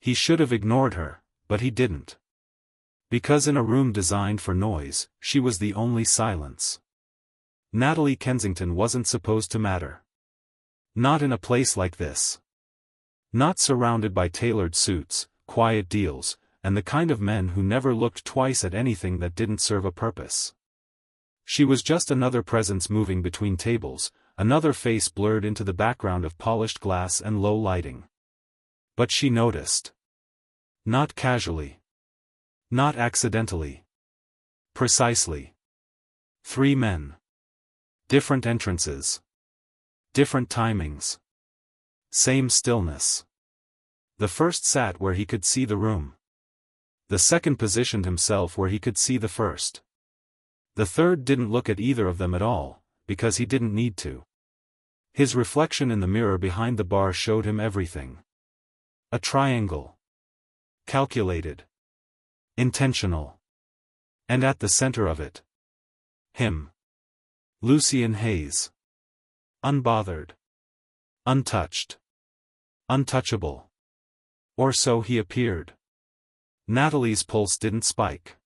He should have ignored her, but he didn't. Because in a room designed for noise, she was the only silence. Natalie Kensington wasn't supposed to matter. Not in a place like this. Not surrounded by tailored suits, quiet deals, and the kind of men who never looked twice at anything that didn't serve a purpose. She was just another presence moving between tables, another face blurred into the background of polished glass and low lighting. But she noticed. Not casually. Not accidentally. Precisely. 3 men. Different entrances. Different timings. Same stillness. The first sat where he could see the room. The second positioned himself where he could see the first. The third didn't look at either of them at all, because he didn't need to. His reflection in the mirror behind the bar showed him everything. A triangle. Calculated. Intentional. And at the center of it. Him. Lucien Hayes. Unbothered. Untouched. Untouchable. Or so he appeared. Natalie's pulse didn't spike.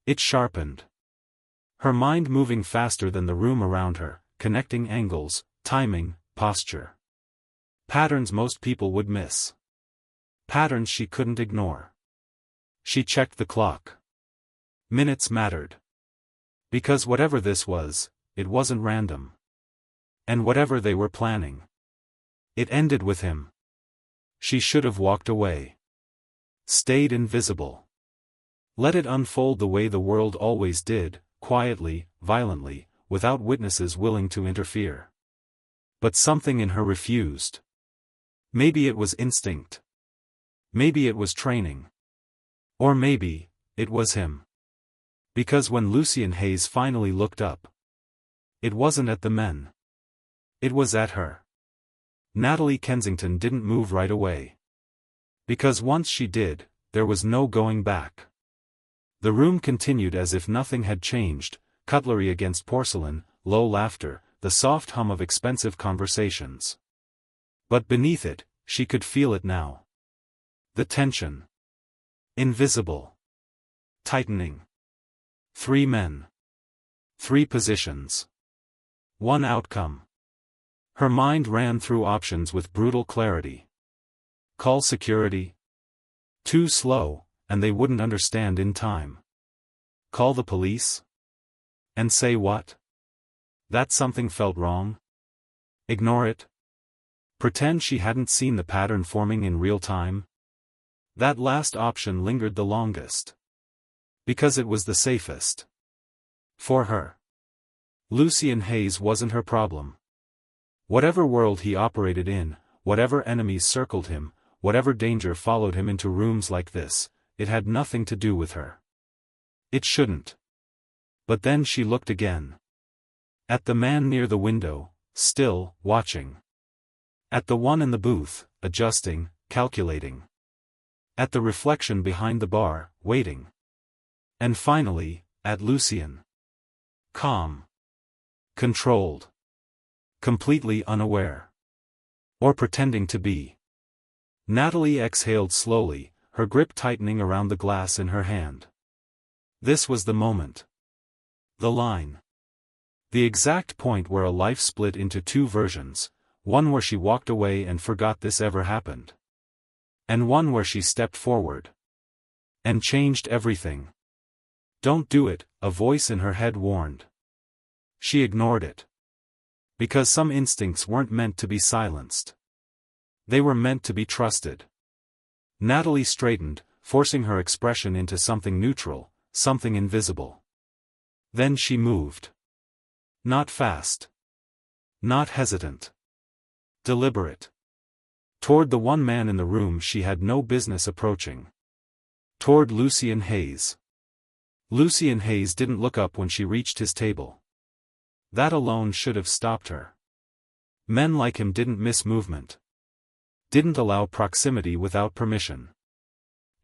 It sharpened. Her mind moving faster than the room around her, connecting angles, timing, posture. Patterns most people would miss. Patterns she couldn't ignore. She checked the clock. Minutes mattered. Because whatever this was, it wasn't random. And whatever they were planning, it ended with him. She should have walked away. Stayed invisible. Let it unfold the way the world always did, quietly, violently, without witnesses willing to interfere. But something in her refused. Maybe it was instinct. Maybe it was training. Or maybe, it was him. Because when Lucien Hayes finally looked up, it wasn't at the men. It was at her. Natalie Kensington didn't move right away. Because once she did, there was no going back. The room continued as if nothing had changed, cutlery against porcelain, low laughter, the soft hum of expensive conversations. But beneath it, she could feel it now. The tension. Invisible. Tightening. 3 men. 3 positions. 1 outcome. Her mind ran through options with brutal clarity. Call security. Too slow, and they wouldn't understand in time. Call the police? And say what? That something felt wrong? Ignore it? Pretend she hadn't seen the pattern forming in real time? That last option lingered the longest. Because it was the safest. For her. Lucien Hayes wasn't her problem. Whatever world he operated in, whatever enemies circled him, whatever danger followed him into rooms like this, it had nothing to do with her. It shouldn't. But then she looked again. At the man near the window, still, watching. At the one in the booth, adjusting, calculating. At the reflection behind the bar, waiting. And finally, at Lucien. Calm. Controlled. Completely unaware. Or pretending to be. Natalie exhaled slowly, her grip tightening around the glass in her hand. This was the moment. The line. The exact point where a life split into 2 versions, one where she walked away and forgot this ever happened. And one where she stepped forward. And changed everything. Don't do it, a voice in her head warned. She ignored it. Because some instincts weren't meant to be silenced. They were meant to be trusted. Natalie straightened, forcing her expression into something neutral, something invisible. Then she moved. Not fast. Not hesitant. Deliberate. Toward the one man in the room she had no business approaching. Toward Lucien Hayes. Lucien Hayes didn't look up when she reached his table. That alone should have stopped her. Men like him didn't miss movement. Didn't allow proximity without permission.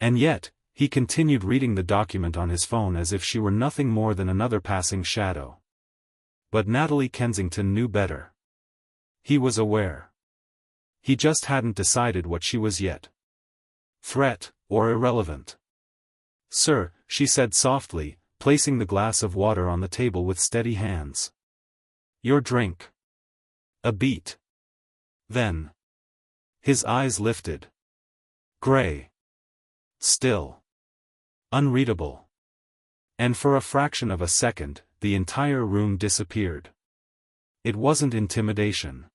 And yet, he continued reading the document on his phone as if she were nothing more than another passing shadow. But Natalie Kensington knew better. He was aware. He just hadn't decided what she was yet. threat, or irrelevant. "Sir," she said softly, placing the glass of water on the table with steady hands. "Your drink." A beat. Then. His eyes lifted. Gray. Still. Unreadable. And for a fraction of a second, the entire room disappeared. It wasn't intimidation.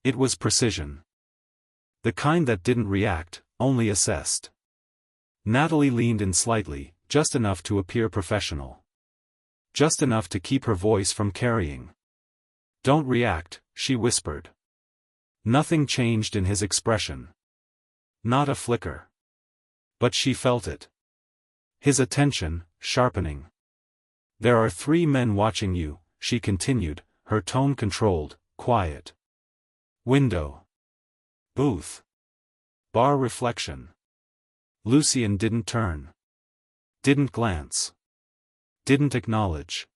It was precision. The kind that didn't react, only assessed. Natalie leaned in slightly, just enough to appear professional. Just enough to keep her voice from carrying. "Don't react," she whispered. Nothing changed in his expression. Not a flicker. But she felt it. His attention, sharpening. "There are 3 men watching you," she continued, her tone controlled, quiet. Window. Booth. Bar reflection. Lucien didn't turn. Didn't glance. Didn't acknowledge.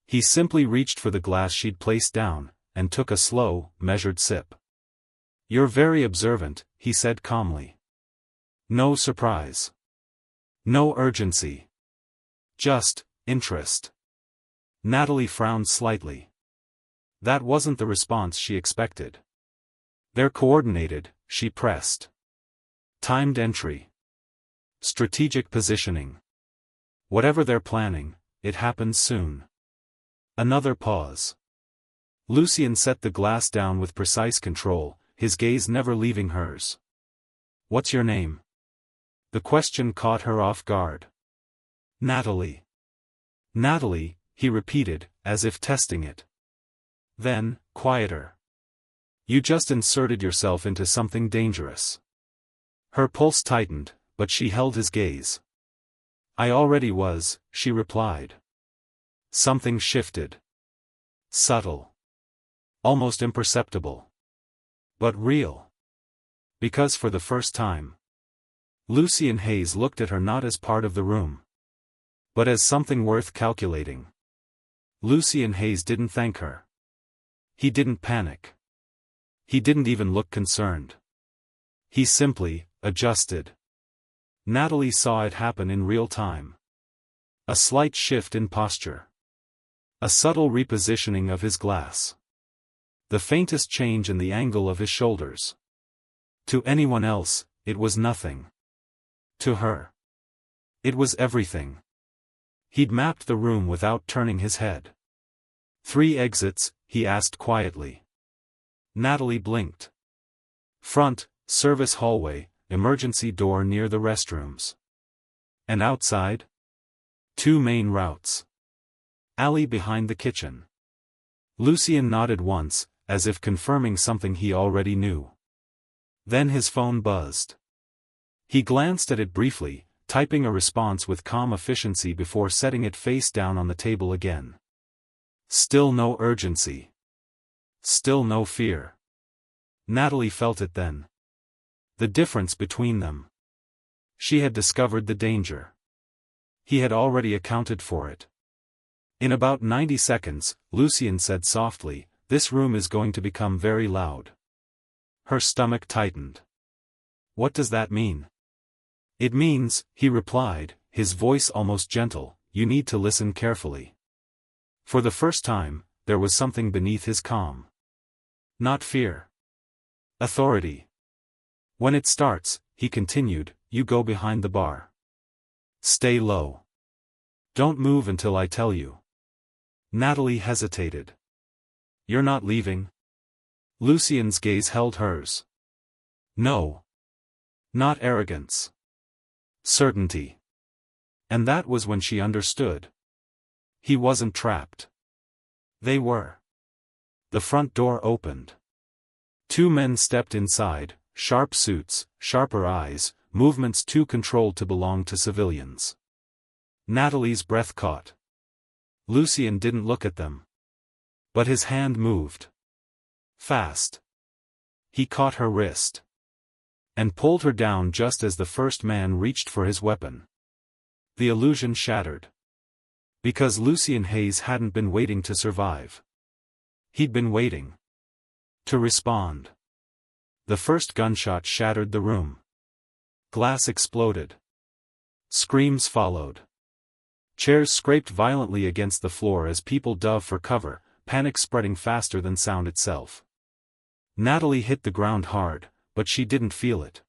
He simply reached for the glass she'd placed down, and took a slow, measured sip. "You're very observant," he said calmly. No surprise. No urgency. Just interest. Natalie frowned slightly. That wasn't the response she expected. "They're coordinated," she pressed. "Timed entry. Strategic positioning. Whatever they're planning, it happens soon." Another pause. Lucien set the glass down with precise control, his gaze never leaving hers. "What's your name?" The question caught her off guard. "Natalie." "Natalie," he repeated, as if testing it. Then, quieter. "You just inserted yourself into something dangerous." Her pulse tightened, but she held his gaze. "I already was," she replied. Something shifted. Subtle. Almost imperceptible. But real. Because for the first time, Lucien Hayes looked at her not as part of the room, but as something worth calculating. Lucien Hayes didn't thank her. He didn't panic. He didn't even look concerned. He simply adjusted. Natalie saw it happen in real time. A slight shift in posture. A subtle repositioning of his glass. The faintest change in the angle of his shoulders. To anyone else, it was nothing. To her, it was everything. He'd mapped the room without turning his head. 3 exits, he asked quietly. Natalie blinked. Front, service hallway, emergency door near the restrooms. And outside? 2 main routes. Alley behind the kitchen. Lucien nodded once, as if confirming something he already knew. Then his phone buzzed. He glanced at it briefly, typing a response with calm efficiency before setting it face down on the table again. Still no urgency. Still no fear. Natalie felt it then. The difference between them. She had discovered the danger. He had already accounted for it. In about 90 seconds, Lucien said softly, "This room is going to become very loud." Her stomach tightened. "What does that mean?" "It means," he replied, his voice almost gentle, "you need to listen carefully." For the first time, there was something beneath his calm. Not fear. Authority. "When it starts," he continued, "you go behind the bar. Stay low. Don't move until I tell you." Natalie hesitated. "You're not leaving?" Lucien's gaze held hers. No. Not arrogance. Certainty. And that was when she understood. He wasn't trapped. They were. The front door opened. 2 men stepped inside, sharp suits, sharper eyes, movements too controlled to belong to civilians. Natalie's breath caught. Lucien didn't look at them. But his hand moved. Fast. He caught her wrist. And pulled her down just as the first man reached for his weapon. The illusion shattered. Because Lucien Hayes hadn't been waiting to survive. He'd been waiting. To respond. The first gunshot shattered the room. Glass exploded. Screams followed. Chairs scraped violently against the floor as people dove for cover, panic spreading faster than sound itself. Natalie hit the ground hard, but she didn't feel it.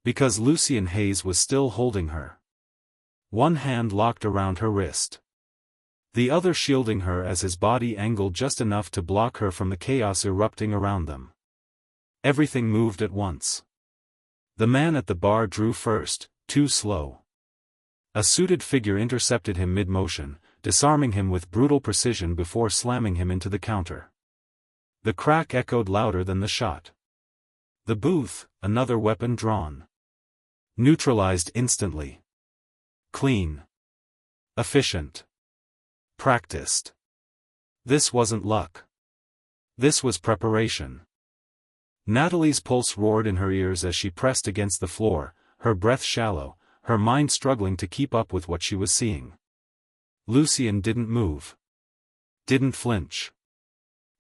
Because Lucien Hayes was still holding her. One hand locked around her wrist. The other shielding her as his body angled just enough to block her from the chaos erupting around them. Everything moved at once. The man at the bar drew first, too slow. A suited figure intercepted him mid-motion, disarming him with brutal precision before slamming him into the counter. The crack echoed louder than the shot. The booth, another weapon drawn. Neutralized instantly. Clean. Efficient. Practiced. This wasn't luck. This was preparation. Natalie's pulse roared in her ears as she pressed against the floor, her breath shallow, her mind struggling to keep up with what she was seeing. Lucien didn't move. Didn't flinch.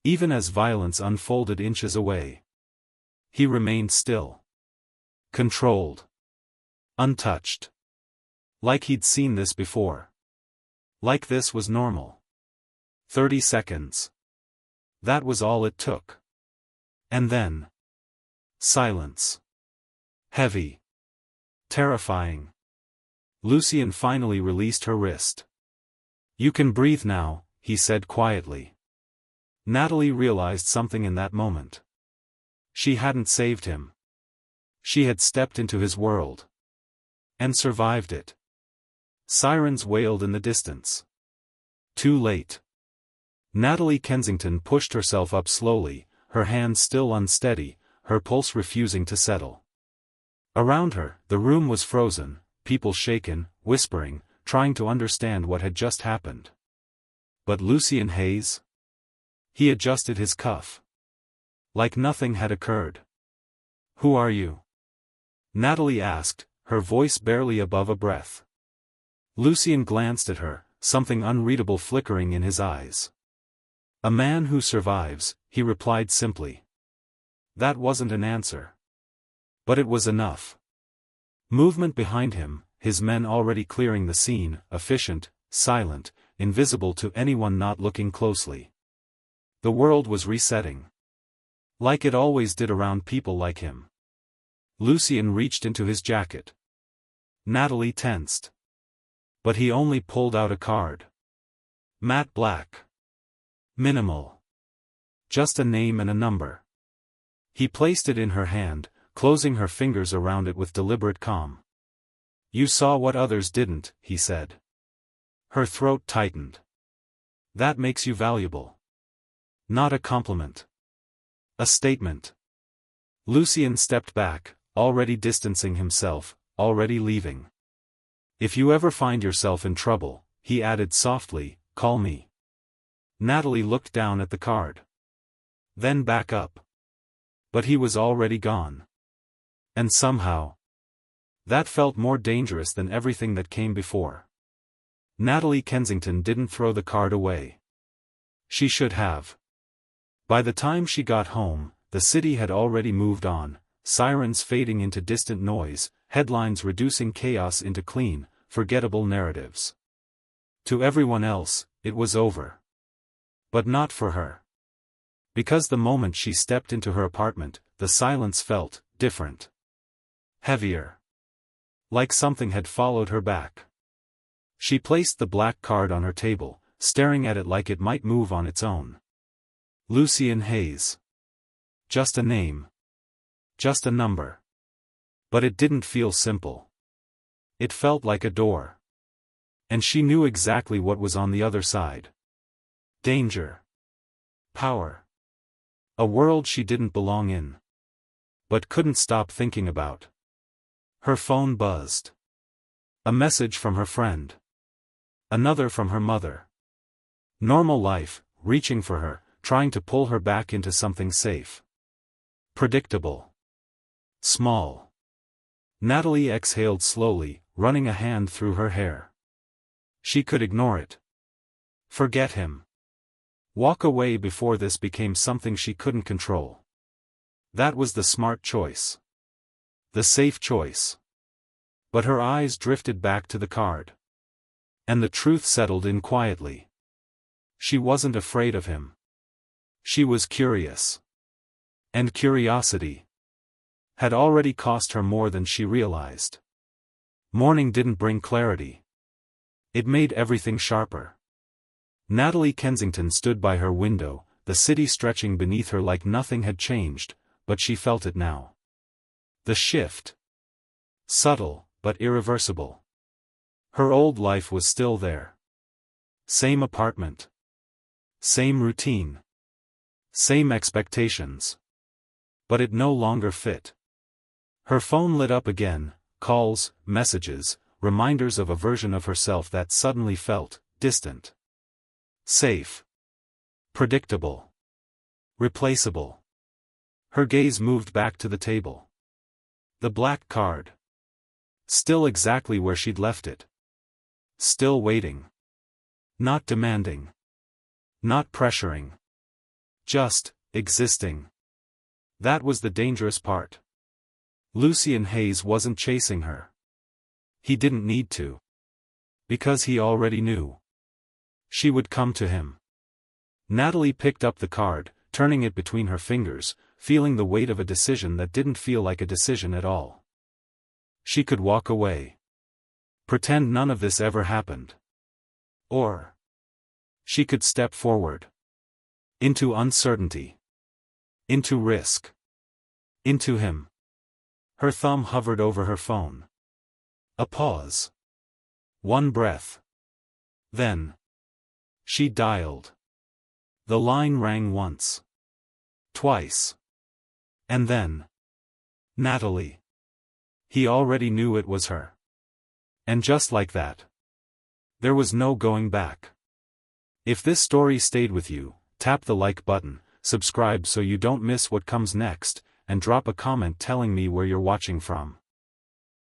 Even as violence unfolded inches away. He remained still. Controlled. Untouched. Like he'd seen this before. Like this was normal. 30 seconds. That was all it took. And then. Silence. Heavy. Terrifying. Lucien finally released her wrist. "You can breathe now," he said quietly. Natalie realized something in that moment. She hadn't saved him. She had stepped into his world. And survived it. Sirens wailed in the distance. Too late. Natalie Kensington pushed herself up slowly, her hands still unsteady, her pulse refusing to settle. Around her, the room was frozen, people shaken, whispering, trying to understand what had just happened. But Lucien Hayes? He adjusted his cuff. Like nothing had occurred. "Who are you?" Natalie asked, her voice barely above a breath. Lucien glanced at her, something unreadable flickering in his eyes. "A man who survives," he replied simply. That wasn't an answer. But it was enough. Movement behind him, his men already clearing the scene, efficient, silent, invisible to anyone not looking closely. The world was resetting. Like it always did around people like him. Lucien reached into his jacket. Natalie tensed. But he only pulled out a card. Matte black. Minimal. Just a name and a number. He placed it in her hand, closing her fingers around it with deliberate calm. "You saw what others didn't," he said. Her throat tightened. "That makes you valuable." Not a compliment. A statement. Lucien stepped back, already distancing himself, already leaving. "If you ever find yourself in trouble," he added softly, "call me." Natalie looked down at the card. Then back up. But he was already gone. And somehow, that felt more dangerous than everything that came before. Natalie Kensington didn't throw the card away. She should have. By the time she got home, the city had already moved on, sirens fading into distant noise, headlines reducing chaos into clean, forgettable narratives. To everyone else, it was over. But not for her. Because the moment she stepped into her apartment, the silence felt different. Heavier. Like something had followed her back. She placed the black card on her table, staring at it like it might move on its own. Lucien Hayes. Just a name. Just a number. But it didn't feel simple. It felt like a door. And she knew exactly what was on the other side. Danger. Power. A world she didn't belong in. But couldn't stop thinking about. Her phone buzzed. A message from her friend. Another from her mother. Normal life, reaching for her, trying to pull her back into something safe. Predictable. Small. Natalie exhaled slowly, running a hand through her hair. She could ignore it. Forget him. Walk away before this became something she couldn't control. That was the smart choice. The safe choice. But her eyes drifted back to the card. And the truth settled in quietly. She wasn't afraid of him. She was curious. And curiosity had already cost her more than she realized. Morning didn't bring clarity. It made everything sharper. Natalie Kensington stood by her window, the city stretching beneath her like nothing had changed, but she felt it now. The shift. Subtle, but irreversible. Her old life was still there. Same apartment. Same routine. Same expectations. But it no longer fit. Her phone lit up again, calls, messages, reminders of a version of herself that suddenly felt distant. Safe. Predictable. Replaceable. Her gaze moved back to the table. The black card. Still exactly where she'd left it. Still waiting. Not demanding. Not pressuring. Just existing. That was the dangerous part. Lucien Hayes wasn't chasing her. He didn't need to. Because he already knew. She would come to him. Natalie picked up the card, turning it between her fingers, feeling the weight of a decision that didn't feel like a decision at all. She could walk away. Pretend none of this ever happened. Or she could step forward. Into uncertainty. Into risk. Into him. Her thumb hovered over her phone. A pause. One breath. Then she dialed. The line rang once. Twice. And then Natalie. He already knew it was her. And just like that, there was no going back. If this story stayed with you, tap the like button, subscribe so you don't miss what comes next, and drop a comment telling me where you're watching from.